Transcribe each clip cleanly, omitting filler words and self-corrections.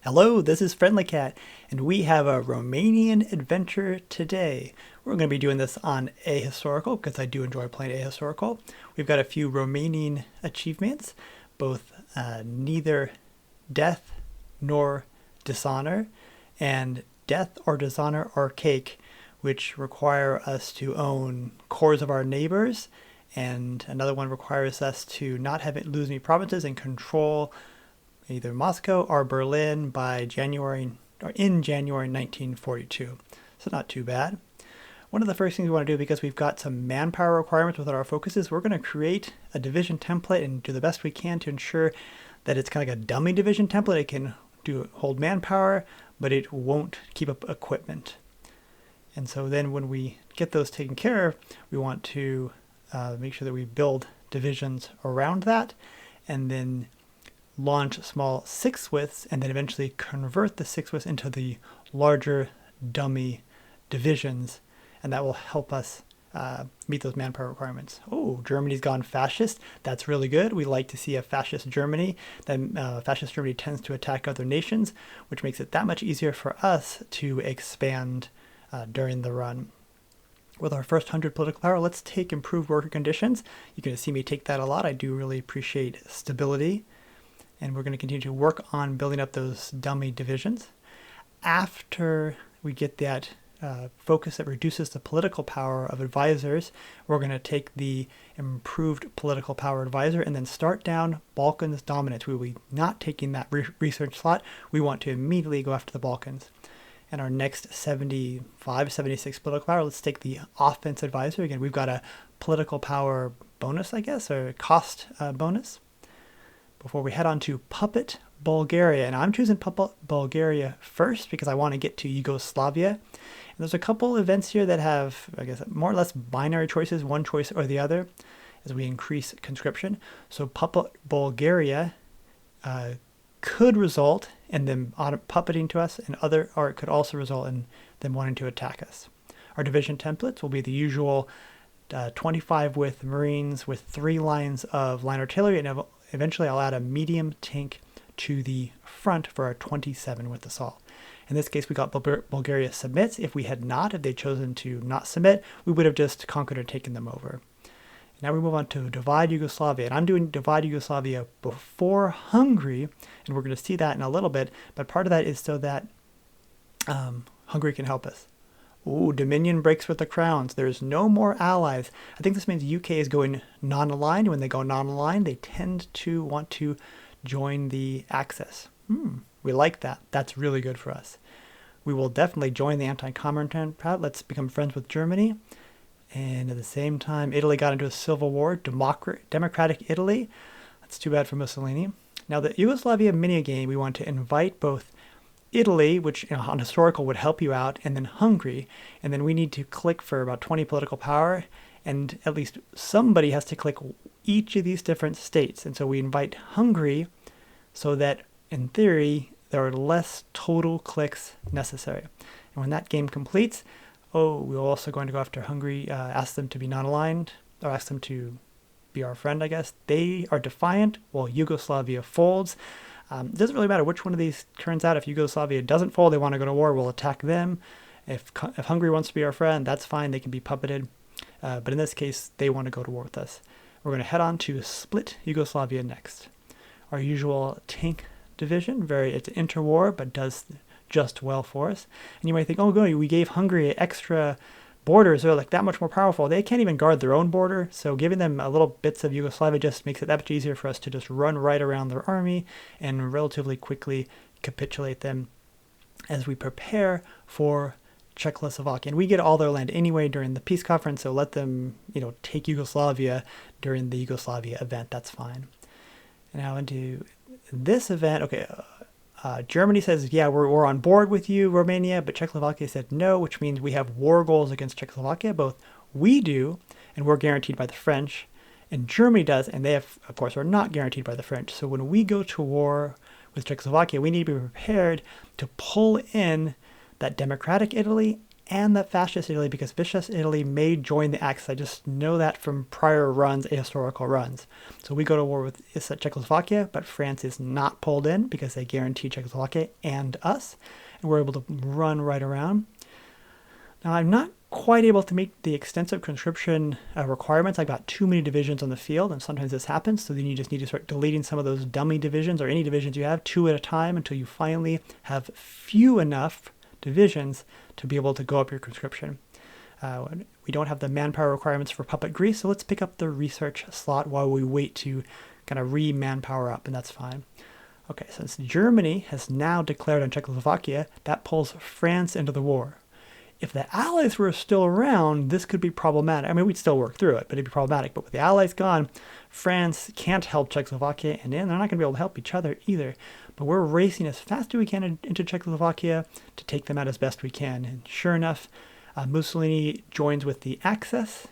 Hello, this is Friendly Cat, and we have a Romanian adventure today. We're going to be doing this on ahistorical because I do enjoy playing ahistorical. We've got a few Romanian achievements, both neither death nor dishonor, and death or dishonor or cake, which require us to own cores of our neighbors, and another one requires us to not lose any provinces and control either Moscow or Berlin by January 1942. So not too bad. One of the first things we want to do, because we've got some manpower requirements with our focuses, we're going to create a division template and do the best we can to ensure that it's kind of like a dummy division template. It can hold manpower, but it won't keep up equipment. And so then when we get those taken care of, we want to make sure that we build divisions around that, and then launch small 6-widths, and then eventually convert the 6-widths into the larger dummy divisions, and that will help us meet those manpower requirements. Oh, Germany's gone fascist. That's really good. We like to see a fascist Germany. Then fascist Germany tends to attack other nations, which makes it that much easier for us to expand during the run. With our first 100 political power, let's take improved worker conditions. You're going to see me take that a lot. I do really appreciate stability. And we're going to continue to work on building up those dummy divisions. After we get that focus that reduces the political power of advisors, we're going to take the improved political power advisor and then start down Balkans dominance. We will be not taking that research slot. We want to immediately go after the Balkans. And our next 75, 76 political power, let's take the offense advisor. Again, we've got a political power bonus, I guess, or cost bonus. Before we head on to Puppet Bulgaria, and I'm choosing Puppet Bulgaria first because I want to get to Yugoslavia. And there's a couple events here that have, I guess, more or less binary choices, one choice or the other, as we increase conscription. So Puppet Bulgaria could result in them puppeting to us, or it could also result in them wanting to attack us. Our division templates will be the usual 25 with Marines with 3 lines of line artillery, and eventually I'll add a medium tank to the front for our 27 with assault. In this case, we got Bulgaria submits. If they'd chosen to not submit, we would have just conquered or taken them over. Now we move on to divide Yugoslavia, and I'm doing divide Yugoslavia before Hungary, and we're going to see that in a little bit, but part of that is so that Hungary can help us. Ooh, Dominion breaks with the crowns. There's no more allies. I think this means the UK is going non-aligned. When they go non-aligned, they tend to want to join the Axis. We like that. That's really good for us. We will definitely join the anti-communist crowd. Let's become friends with Germany. And at the same time, Italy got into a civil war. Democratic Italy. That's too bad for Mussolini. Now the Yugoslavia minigame, we want to invite both Italy, which on historical would help you out, and then Hungary, and then we need to click for about 20 political power, and at least somebody has to click each of these different states. And so we invite Hungary so that, in theory, there are less total clicks necessary. And when that game completes, we're also going to go after Hungary, ask them to be non-aligned, or ask them to be our friend, I guess. They are defiant while Yugoslavia folds. It doesn't really matter which one of these turns out. If Yugoslavia doesn't fold, they want to go to war, we'll attack them. If Hungary wants to be our friend, that's fine. They can be puppeted. But in this case, they want to go to war with us. We're going to head on to split Yugoslavia next. Our usual tank division, it's interwar, but does just well for us. And you might think, oh, good, we gave Hungary extra borders. They're like that much more powerful. They can't even guard their own border. So giving them a little bits of Yugoslavia just makes it that much easier for us to just run right around their army and relatively quickly capitulate them as we prepare for Czechoslovakia. And we get all their land anyway during the peace conference, so let them, take Yugoslavia during the Yugoslavia event. That's fine. Now into this event, okay, Germany says, yeah, we're on board with you, Romania, but Czechoslovakia said no, which means we have war goals against Czechoslovakia. Both we do, and we're guaranteed by the French, and Germany does, and they, of course, are not guaranteed by the French. So when we go to war with Czechoslovakia, we need to be prepared to pull in that democratic Italy and that fascist Italy, because fascist Italy may join the Axis. I just know that from prior runs, historical runs. So we go to war with Czechoslovakia, but France is not pulled in because they guarantee Czechoslovakia and us, and we're able to run right around. Now, I'm not quite able to meet the extensive conscription requirements. I've got too many divisions on the field, and sometimes this happens, so then you just need to start deleting some of those dummy divisions, or any divisions you have, 2 at a time, until you finally have few enough divisions to be able to go up your conscription. We don't have the manpower requirements for puppet Greece, so let's pick up the research slot while we wait to kind of re-manpower up, and that's fine. Okay, since Germany has now declared on Czechoslovakia, that pulls France into the war. If the Allies were still around, this could be problematic. I mean, we'd still work through it, but it'd be problematic. But with the Allies gone, France can't help Czechoslovakia, and they're not going to be able to help each other either. But we're racing as fast as we can into Czechoslovakia to take them out as best we can. And sure enough, Mussolini joins with the Axis.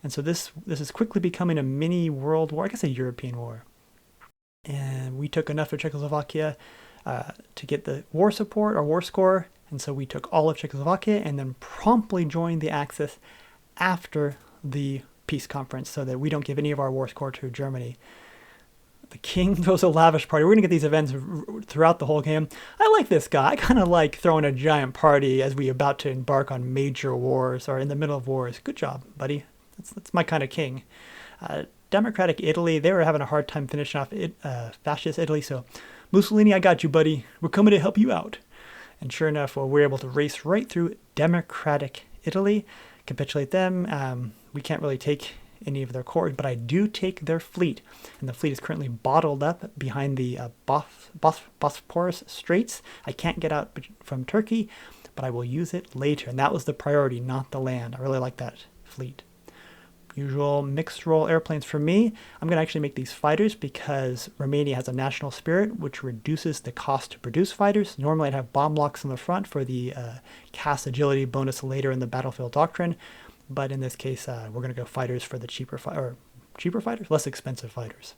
And so this is quickly becoming a mini world war, I guess a European war. And we took enough of Czechoslovakia to get the war support or war score. And so we took all of Czechoslovakia and then promptly joined the Axis after the peace conference so that we don't give any of our war score to Germany. The king throws a lavish party. We're going to get these events throughout the whole game. I like this guy. I kind of like throwing a giant party as we about to embark on major wars or in the middle of wars. Good job, buddy. That's my kind of king. Democratic Italy, they were having a hard time finishing off fascist Italy. So Mussolini, I got you, buddy. We're coming to help you out. And sure enough, we're able to race right through democratic Italy, capitulate them. We can't really take any of their cores, but I do take their fleet. And the fleet is currently bottled up behind the Bosporus Straits. I can't get out from Turkey, but I will use it later. And that was the priority, not the land. I really like that fleet. Usual mixed role airplanes for me. I'm going to actually make these fighters because Romania has a national spirit, which reduces the cost to produce fighters. Normally I'd have bomb blocks on the front for the cast agility bonus later in the battlefield doctrine. But in this case, we're going to go fighters for the cheaper fighters, less expensive fighters.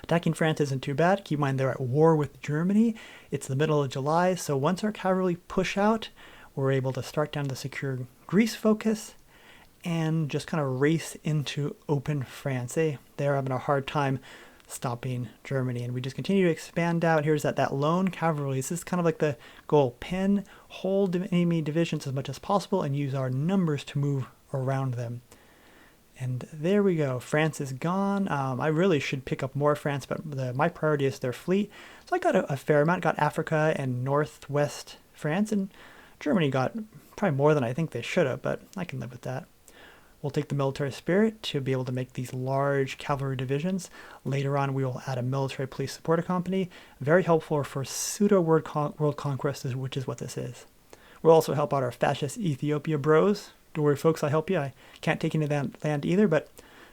Attacking France isn't too bad. Keep in mind they're at war with Germany. It's the middle of July, so once our cavalry push out, we're able to start down the secure Greece focus and just kind of race into open France. They're having a hard time stopping Germany, and we just continue to expand out. Here's that lone cavalry. This is kind of like the goal. Pin, hold enemy divisions as much as possible, and use our numbers to move around them. And there we go. France is gone. I really should pick up more France, but my priority is their fleet. So I got a fair amount. Got Africa and northwest France, and Germany got probably more than I think they should have, but I can live with that. We'll take the military spirit to be able to make these large cavalry divisions. Later on, we will add a military police supporter company. Very helpful for pseudo-world conquest, which is what this is. We'll also help out our fascist Ethiopia bros. Don't worry, folks, I help you. I can't take any of that land either, but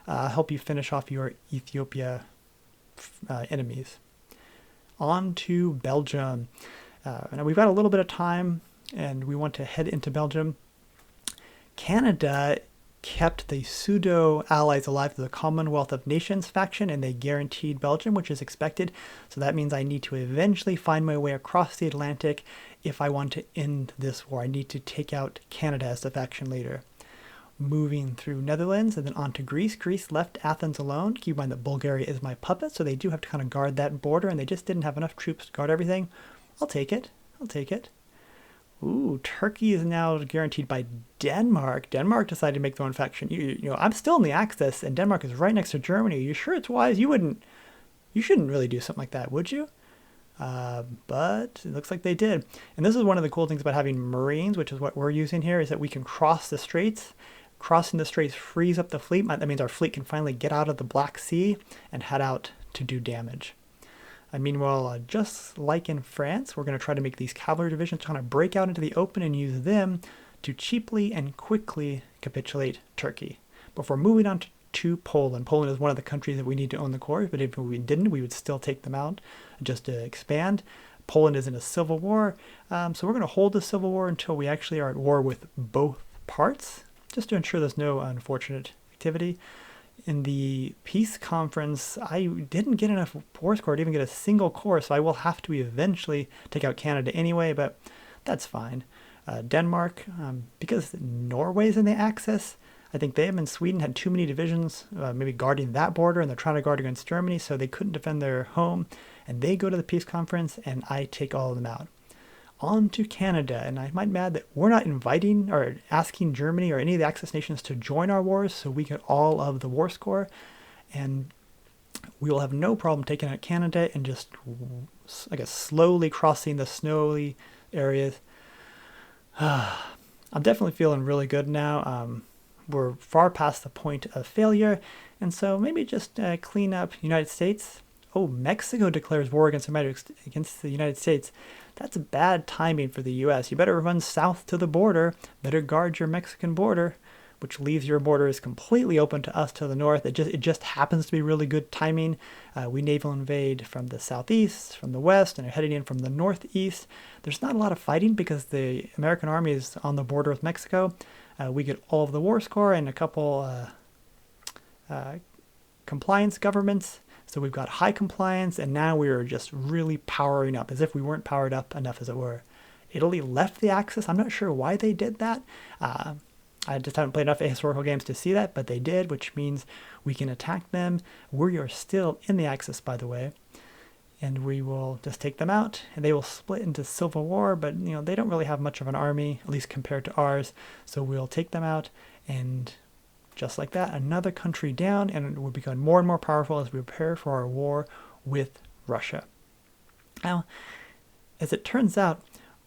help you finish off your Ethiopia enemies. On to Belgium. Now we've got a little bit of time, and we want to head into Belgium. Canada kept the pseudo-allies alive to the Commonwealth of Nations faction, and they guaranteed Belgium, which is expected. So that means I need to eventually find my way across the Atlantic if I want to end this war. I need to take out Canada as the faction leader. Moving through Netherlands and then on to Greece. Greece left Athens alone. Keep in mind that Bulgaria is my puppet, so they do have to kind of guard that border, and they just didn't have enough troops to guard everything. I'll take it. Ooh, Turkey is now guaranteed by Denmark. Denmark decided to make their own faction. You know, I'm still in the Axis, and Denmark is right next to Germany. Are you sure it's wise? You shouldn't really do something like that, would you? But it looks like they did. And this is one of the cool things about having Marines, which is what we're using here, is that we can cross the straits. Crossing the straits frees up the fleet. That means our fleet can finally get out of the Black Sea and head out to do damage. And meanwhile, just like in France, we're going to try to make these cavalry divisions kind of break out into the open and use them to cheaply and quickly capitulate Turkey. Before moving on to Poland. Poland is one of the countries that we need to own the cores, but if we didn't, we would still take them out just to expand. Poland is in a civil war, so we're going to hold the civil war until we actually are at war with both parts, just to ensure there's no unfortunate activity. In the peace conference, I didn't get enough war score to even get a single core, so I will have to eventually take out Canada anyway, but that's fine. Denmark, because Norway's in the Axis. I think them and Sweden had too many divisions maybe guarding that border, and they're trying to guard against Germany, so they couldn't defend their home, and they go to the peace conference, and I take all of them out. On to Canada, and I might add that we're not inviting or asking Germany or any of the Axis nations to join our wars, so we get all of the war score, and we will have no problem taking out Canada and just, I guess, slowly crossing the snowy areas. I'm definitely feeling really good now. We're far past the point of failure, and so maybe just clean up United States. Oh, Mexico declares war against the United States. That's bad timing for the U.S. You better run south to the border, better guard your Mexican border, which leaves your borders completely open to us to the north. It just happens to be really good timing. We naval invade from the southeast, from the west, and are heading in from the northeast. There's not a lot of fighting because the American army is on the border with Mexico. We get all of the war score and a couple compliance governments. So we've got high compliance, and now we are just really powering up, as if we weren't powered up enough, as it were. Italy left the Axis. I'm not sure why they did that. I just haven't played enough historical games to see that, but they did, which means we can attack them. We are still in the Axis, by the way, and we will just take them out, and they will split into civil war, but they don't really have much of an army, at least compared to ours, so we'll take them out, and just like that, another country down, and we'll become more and more powerful as we prepare for our war with Russia. Now, as it turns out,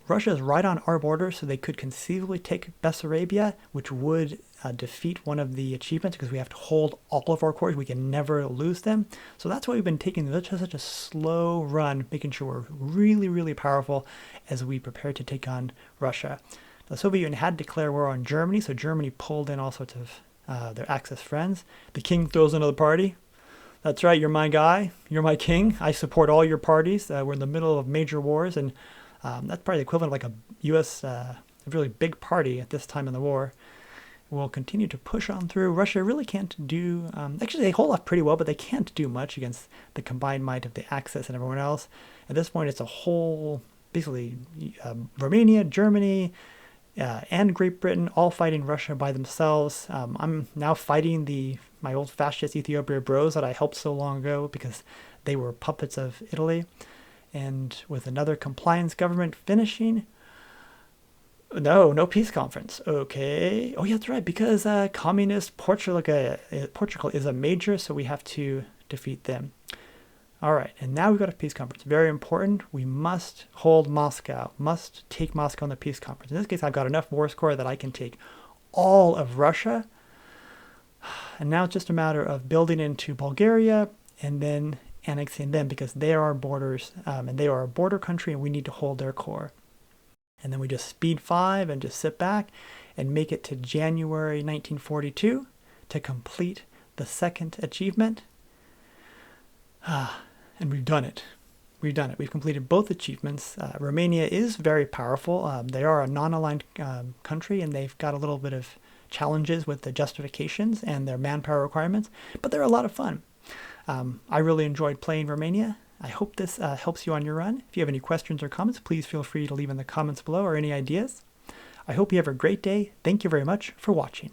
Russia is right on our border, so they could conceivably take Bessarabia, which would defeat one of the achievements because we have to hold all of our cores. We can never lose them. So that's why we've been taking such a slow run, making sure we're really, really powerful as we prepare to take on Russia. The Soviet Union had declared war on Germany, so Germany pulled in all sorts of their Axis friends. The king throws another party. That's right, you're my guy. You're my king. I support all your parties. We're in the middle of major wars, and that's probably the equivalent of like a U.S. A really big party at this time in the war. We'll continue to push on through. Russia really can't do... actually, they hold off pretty well, but they can't do much against the combined might of the Axis and everyone else. At this point, it's a whole... basically, Romania, Germany, and Great Britain all fighting Russia by themselves. I'm now fighting my old fascist Ethiopia bros that I helped so long ago because they were puppets of Italy. And with another compliance government finishing, no peace conference. Okay. Oh, yeah, that's right. Because communist Portugal is a major, so we have to defeat them. All right. And now we've got a peace conference. Very important. We must hold Moscow. Must take Moscow in the peace conference. In this case, I've got enough war score that I can take all of Russia. And now it's just a matter of building into Bulgaria and then annexing them because they are our borders and they are a border country and we need to hold their core. And then we just speed 5 and just sit back and make it to January 1942 to complete the second achievement. And we've done it. We've done it. We've completed both achievements. Romania is very powerful. They are a non-aligned country and they've got a little bit of challenges with the justifications and their manpower requirements, but they're a lot of fun. I really enjoyed playing Romania. I hope this helps you on your run. If you have any questions or comments, please feel free to leave in the comments below or any ideas. I hope you have a great day. Thank you very much for watching.